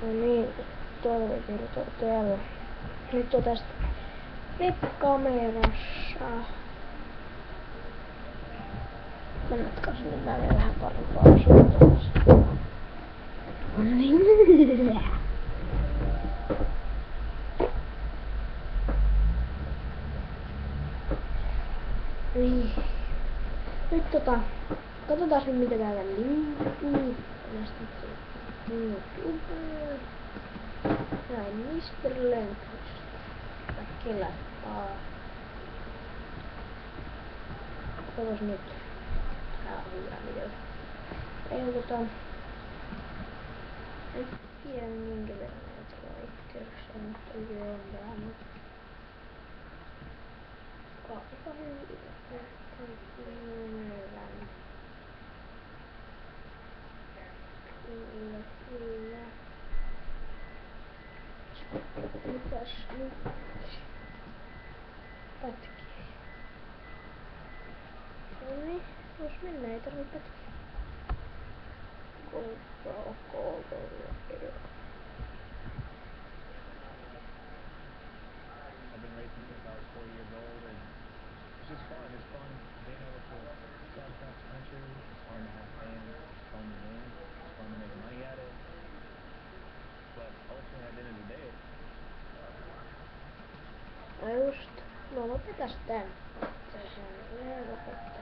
No niin, toivevirta täällä. Nyt on tästä webkamerassa. Mennätkö sinne menee vähän parempaa suuntaan? No niin. Niin. Nyt katsotaan nyt mitä täällä liikkuu. YouTuber. Näin Mr. Lempus. Keläppaa. Katos nyt. Tää on hyvä video. Peukutaan. En tiedä minkä verran näitä vaikeuksia, mutta jollain. Aika hyvä. Kyllä. Mitäs nyt? Pätkiä. Noniin, jos mennään, ei tarvii pätkiä. I've been racing since I was 4 years old, and it's just fun. It's fun being able to travel across the country. It's fun to have fans. It's fun to win. It's fun to make money at it. But ultimately, at the end of the day, No just, no lopetas tän.